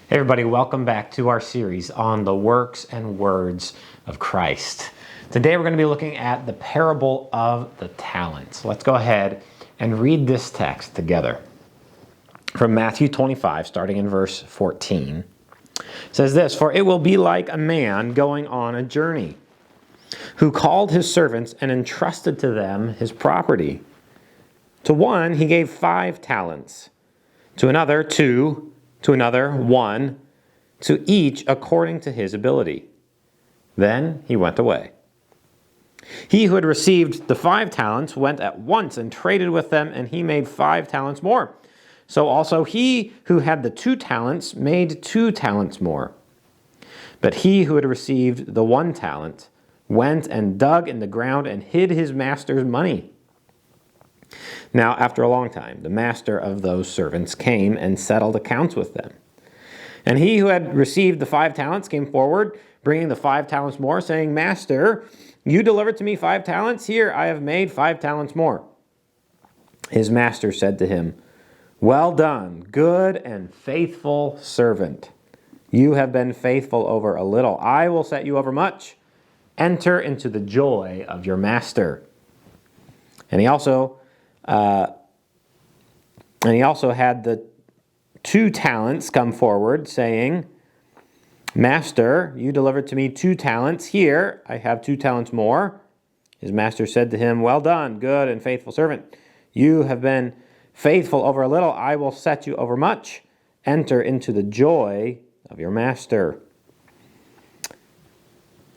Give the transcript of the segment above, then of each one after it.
Hey everybody, welcome back to our series on the works and words of Christ. Today we're going to be looking at the parable of the talents. Let's go ahead and read this text together. From Matthew 25, starting in verse 14. It says this, "For it will be like a man going on a journey, who called his servants and entrusted to them his property. To one he gave 5 talents, to another 2, to another 1, to each according to his ability. Then he went away. He who had received the 5 talents went at once and traded with them, and he made 5 talents more. So also he who had the 2 talents made 2 talents more. But he who had received the 1 talent went and dug in the ground and hid his master's money. Now, after a long time, the master of those servants came and settled accounts with them. And he who had received the 5 talents came forward, bringing the 5 talents more, saying, 'Master, you delivered to me 5 talents. Here, I have made 5 talents more.' His master said to him, 'Well done, good and faithful servant. You have been faithful over a little. I will set you over much. Enter into the joy of your master.' And he also had the 2 talents come forward, saying, 'Master, you delivered to me 2 talents. Here, I have 2 talents more.' His master said to him, 'Well done, good and faithful servant. You have been faithful over a little. I will set you over much. Enter into the joy of your master.'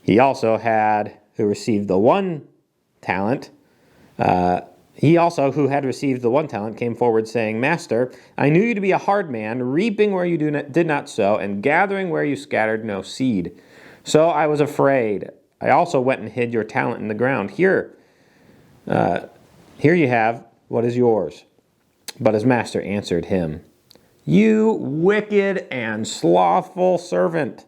He also had who received the 1 talent, who had received the 1 talent came forward, saying, 'Master, I knew you to be a hard man, reaping where you did not sow, and gathering where you scattered no seed. So I was afraid. I also went and hid your talent in the ground. Here you have what is yours.' But his master answered him, 'You wicked and slothful servant.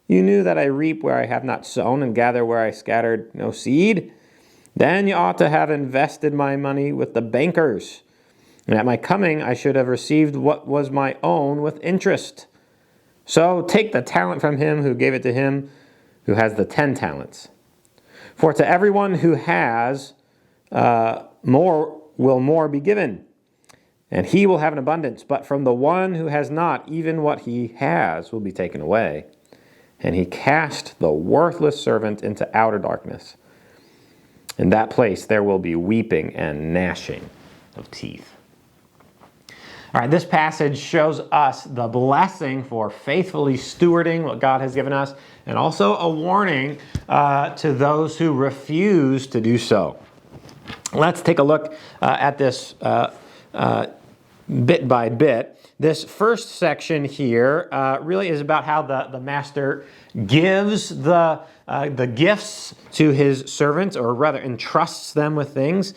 You knew that I reap where I have not sown, and gather where I scattered no seed. Then you ought to have invested my money with the bankers, and at my coming I should have received what was my own with interest. So take the talent from him who gave it to him who has the 10 talents. For to everyone who has, more will more be given, and he will have an abundance. But from the one who has not, even what he has will be taken away.' And he cast the worthless servant into outer darkness. In that place there will be weeping and gnashing of teeth." All right, this passage shows us the blessing for faithfully stewarding what God has given us, and also a warning to those who refuse to do so. Let's take a look at this bit by bit. This first section here really is about how the master gives the gifts to his servants, or rather entrusts them with things.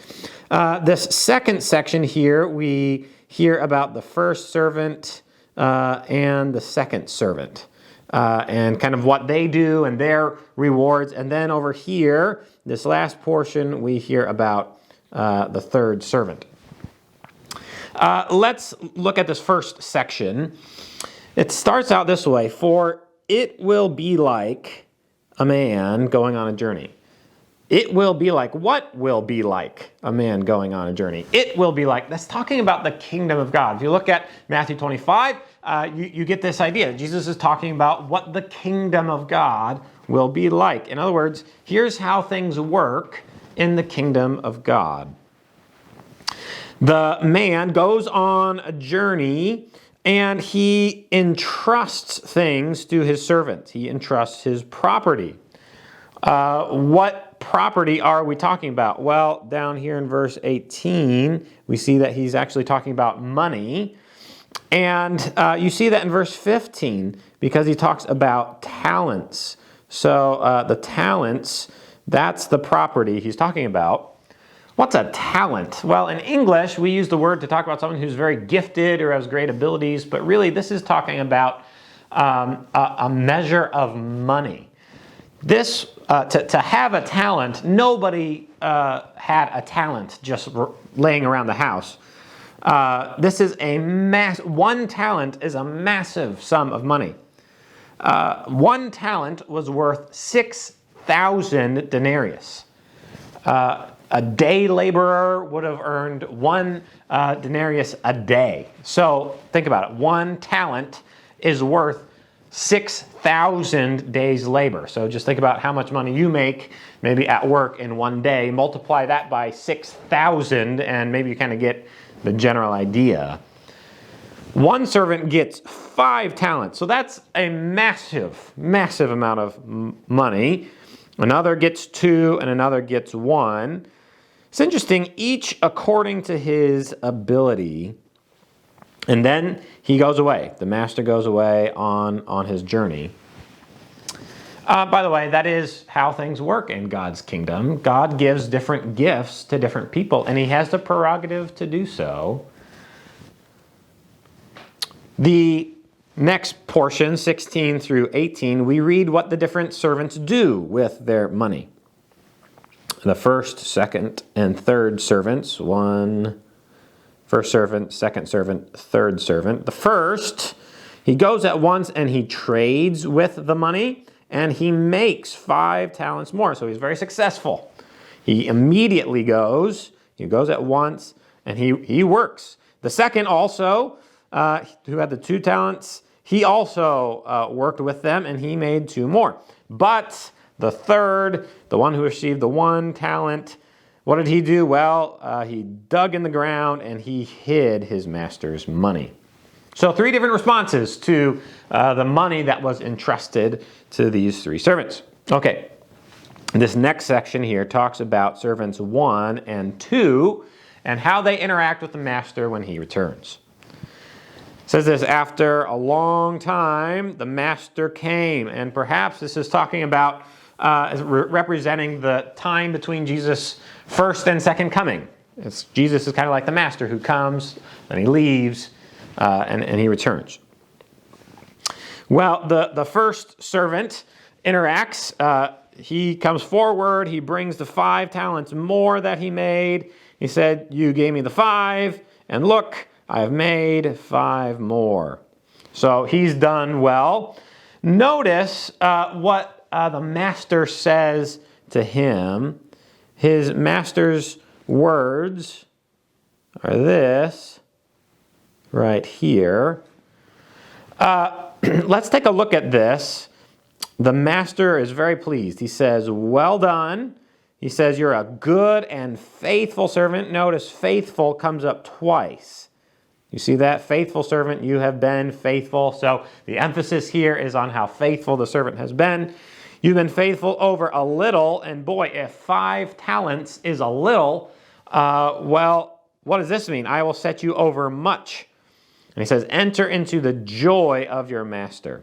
This second section here, we hear about the first servant and the second servant, and kind of what they do and their rewards. And then over here, this last portion, we hear about the third servant. Let's look at this first section. It starts out this way: "For it will be like a man going on a journey." It will be like. What will be like a man going on a journey? It will be like. That's talking about the kingdom of God. If you look at Matthew 25, you get this idea. Jesus is talking about what the kingdom of God will be like. In other words, here's how things work in the kingdom of God. The man goes on a journey, and he entrusts things to his servants. He entrusts his property. What property are we talking about? Well, down here in verse 18, we see that he's actually talking about money. And you see that in verse 15, because he talks about talents. So the talents, that's the property he's talking about. What's a talent? Well, in English, we use the word to talk about someone who's very gifted or has great abilities, but really this is talking about a measure of money. This, to have a talent, nobody had a talent just laying around the house. This is one talent is a massive sum of money. One talent was worth 6,000 denarius. A day laborer would have earned one denarius a day. So think about it. One talent is worth 6,000 days labor. So just think about how much money you make maybe at work in one day. Multiply that by 6,000 and maybe you kind of get the general idea. One servant gets 5 talents. So that's a massive, massive amount of money. Another gets 2 and another gets 1. It's interesting, each according to his ability. And then he goes away. The master goes away on his journey. By the way, that is how things work in God's kingdom. God gives different gifts to different people, and he has the prerogative to do so. The next portion, 16 through 18, we read what the different servants do with their money. The first, second, and third servants, first servant, second servant, third servant. The first, he goes at once and he trades with the money, and he makes 5 talents more. So he's very successful. He immediately goes at once, and he works. The second also, who had the 2 talents, he also worked with them, and he made 2 more. But the third, the one who received the 1 talent, what did he do? Well, he dug in the ground and he hid his master's money. So 3 different responses to the money that was entrusted to these 3 servants. Okay, this next section here talks about servants 1 and 2 and how they interact with the master when he returns. It says this, after a long time, the master came. And perhaps this is talking about representing the time between Jesus' first and second coming. Jesus is kind of like the master who comes, and he leaves, and he returns. Well, the first servant interacts. He comes forward. He brings the 5 talents more that he made. He said, you gave me the 5, and look, I have made 5 more. So he's done well. Notice what the master says to him. His master's words are this right here. Let's take a look at this. The master is very pleased. He says, well done. He says, you're a good and faithful servant. Notice faithful comes up twice. You see that? Faithful servant, you have been faithful. So the emphasis here is on how faithful the servant has been. You've been faithful over a little, and boy, if 5 talents is a little, well, what does this mean? I will set you over much. And he says, enter into the joy of your master.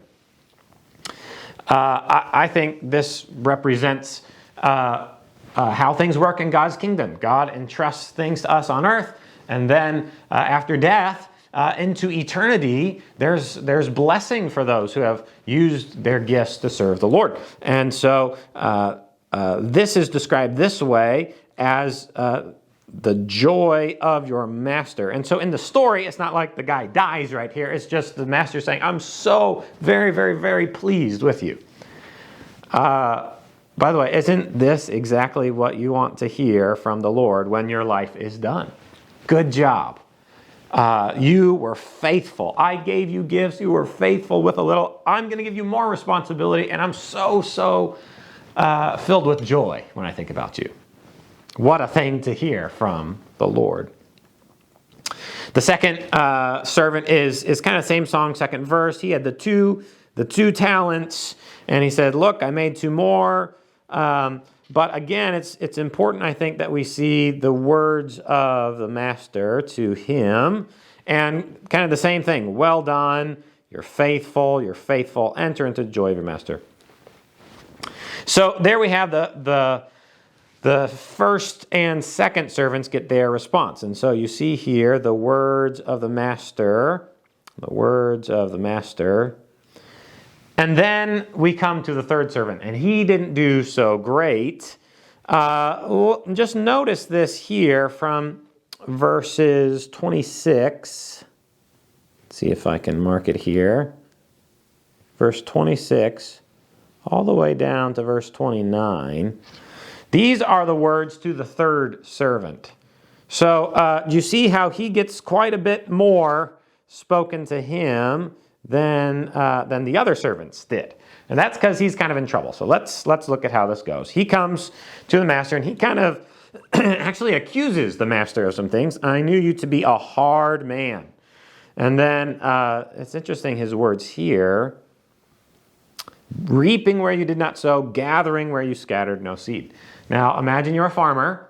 I think this represents how things work in God's kingdom. God entrusts things to us on earth, and then after death, into eternity, there's blessing for those who have used their gifts to serve the Lord. And so this is described this way as the joy of your master. And so in the story, it's not like the guy dies right here. It's just the master saying, I'm so very, very, very pleased with you. By the way, isn't this exactly what you want to hear from the Lord when your life is done? Good job. You were faithful. I gave you gifts. You were faithful with a little. I'm going to give you more responsibility, and I'm so filled with joy when I think about you. What a thing to hear from the Lord. The second servant is kind of same song, second verse. He had the two talents, and he said, look, I made 2 more. But again, it's important, I think, that we see the words of the master to him. And kind of the same thing. Well done. You're faithful. Enter into the joy of your master. So there we have the first and second servants get their response. And so you see here the words of the master. The words of the master. And then we come to the third servant, and he didn't do so great. Just notice this here from verses 26. Let's see if I can mark it here. Verse 26 all the way down to verse 29. These are the words to the third servant. So you see how he gets quite a bit more spoken to him than the other servants did. And that's because he's kind of in trouble. So let's look at how this goes. He comes to the master and he kind of actually accuses the master of some things. I knew you to be a hard man. And then it's interesting, his words here. Reaping where you did not sow, gathering where you scattered no seed. Now imagine you're a farmer,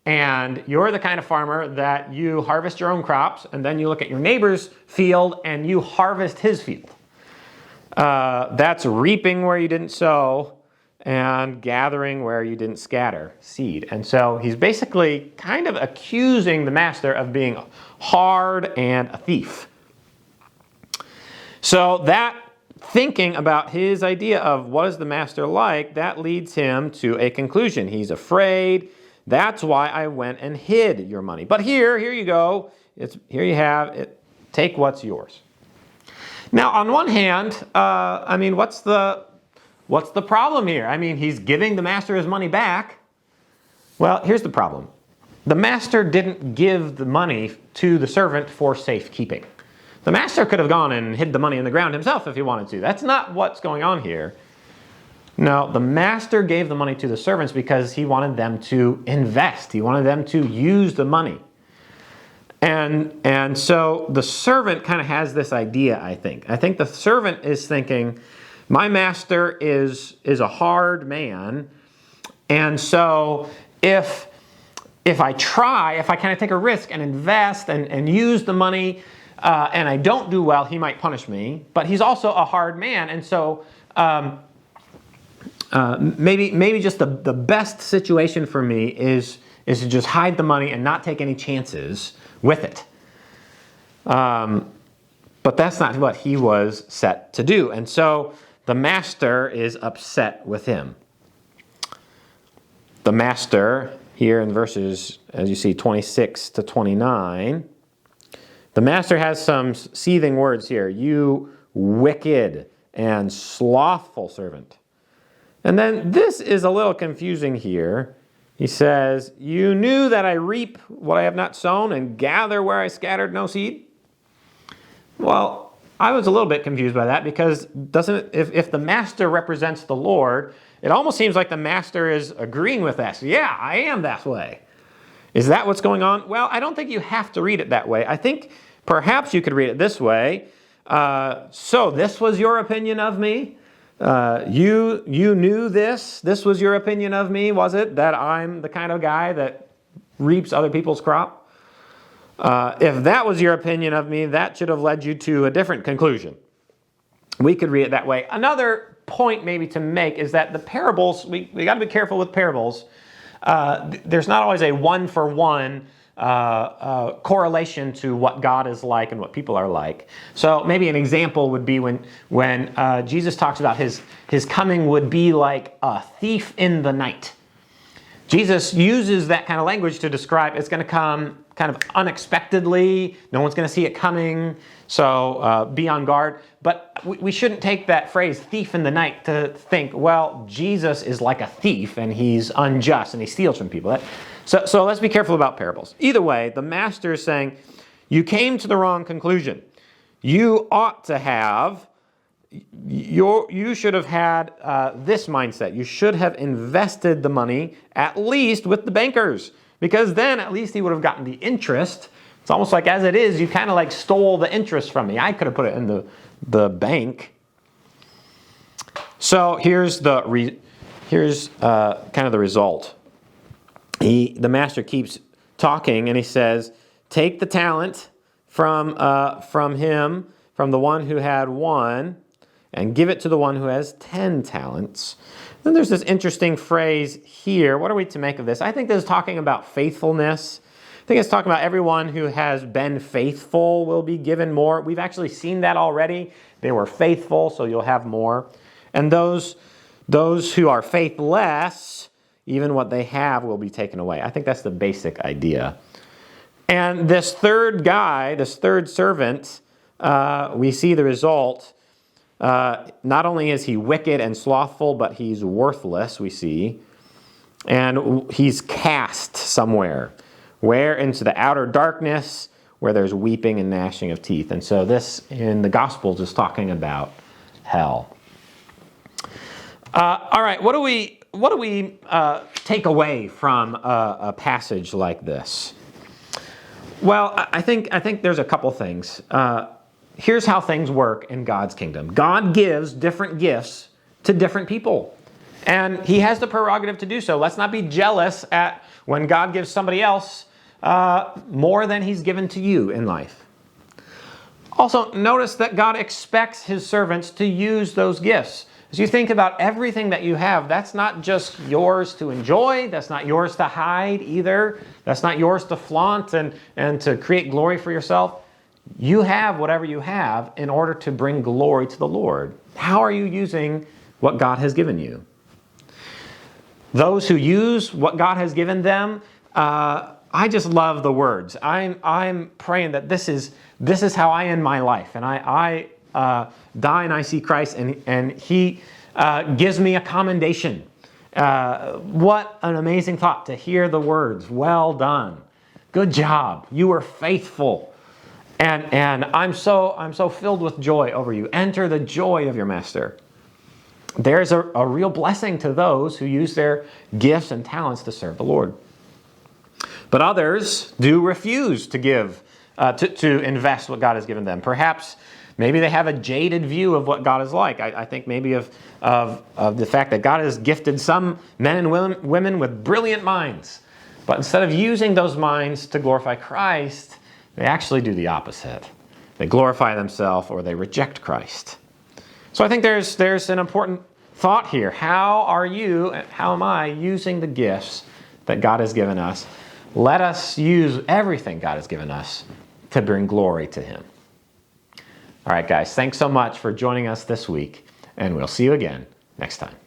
and you're the kind of farmer that you harvest your own crops, and then you look at your neighbor's field and you harvest his field. That's reaping where you didn't sow and gathering where you didn't scatter seed. And so he's basically kind of accusing the master of being hard and a thief. So that thinking about his idea of what is the master like, that leads him to a conclusion. He's afraid. That's why I went and hid your money. But here you go. Here you have it. Take what's yours. Now, on one hand, what's the problem here? I mean, he's giving the master his money back. Well, here's the problem. The master didn't give the money to the servant for safekeeping. The master could have gone and hid the money in the ground himself if he wanted to. That's not what's going on here. No, the master gave the money to the servants because he wanted them to invest. He wanted them to use the money. And so the servant kind of has this idea, I think. I think the servant is thinking, my master is a hard man, and so if I kind of take a risk and invest and use the money, and I don't do well, he might punish me. But he's also a hard man, and so maybe just the best situation for me is to just hide the money and not take any chances with it. But that's not what he was set to do, and so the master is upset with him. The master here in verses, as you see, 26 to 29. The master has some seething words here. You wicked and slothful servant. And then this is a little confusing here. He says, you knew that I reap what I have not sown and gather where I scattered no seed. Well, I was a little bit confused by that because if the master represents the Lord, it almost seems like the master is agreeing with us. Yeah, I am that way. Is that what's going on? Well, I don't think you have to read it that way. I think perhaps you could read it this way. So this was your opinion of me? You knew this? This was your opinion of me, was it? That I'm the kind of guy that reaps other people's crop? If that was your opinion of me, that should have led you to a different conclusion. We could read it that way. Another point maybe to make is that the parables, we got to be careful with parables. There's not always a one-for-one correlation to what God is like and what people are like. So maybe an example would be when Jesus talks about his coming would be like a thief in the night. Jesus uses that kind of language to describe it's going to come kind of unexpectedly. No one's going to see it coming, so be on guard. But we shouldn't take that phrase, thief in the night, to think, well, Jesus is like a thief and he's unjust and he steals from people. So let's be careful about parables. Either way, the master is saying, you came to the wrong conclusion. You ought to have, you should have had this mindset. You should have invested the money at least with the bankers, because then at least he would have gotten the interest. It's almost like as it is, you kind of like stole the interest from me. I could have put it in the bank. So here's kind of the result. The master keeps talking and he says, take the talent from him, from the one who had 1, and give it to the one who has 10 talents. Then there's this interesting phrase here. What are we to make of this? I think this is talking about faithfulness. I think it's talking about everyone who has been faithful will be given more. We've actually seen that already. They were faithful, so you'll have more. And those who are faithless, even what they have will be taken away. I think that's the basic idea. And this third guy, this third servant, we see the result. Not only is he wicked and slothful, but he's worthless, we see. And he's cast somewhere. Where? Into the outer darkness, where there's weeping and gnashing of teeth. And so this, in the Gospels, is talking about hell. All right, what do we take away from a passage like this? Well, I think there's a couple things. Here's how things work in God's kingdom. God gives different gifts to different people. And he has the prerogative to do so. Let's not be jealous at when God gives somebody else more than he's given to you in life. Also, notice that God expects his servants to use those gifts. As you think about everything that you have, that's not just yours to enjoy. That's not yours to hide either. That's not yours to flaunt and to create glory for yourself. You have whatever you have in order to bring glory to the Lord. How are you using what God has given you? Those who use what God has given them, I just love the words. I'm praying that this is how I end my life, and I die and I see Christ, and he gives me a commendation. What an amazing thought to hear the words, well done, good job, you were faithful. And I'm so filled with joy over you. Enter the joy of your master. There's a real blessing to those who use their gifts and talents to serve the Lord. But others do refuse to give, to invest what God has given them. Perhaps, maybe they have a jaded view of what God is like. I think maybe of the fact that God has gifted some men and women with brilliant minds. But instead of using those minds to glorify Christ, they actually do the opposite. They glorify themselves or they reject Christ. So I think there's an important thought here. How am I using the gifts that God has given us? Let us use everything God has given us to bring glory to him. All right, guys, thanks so much for joining us this week, and we'll see you again next time.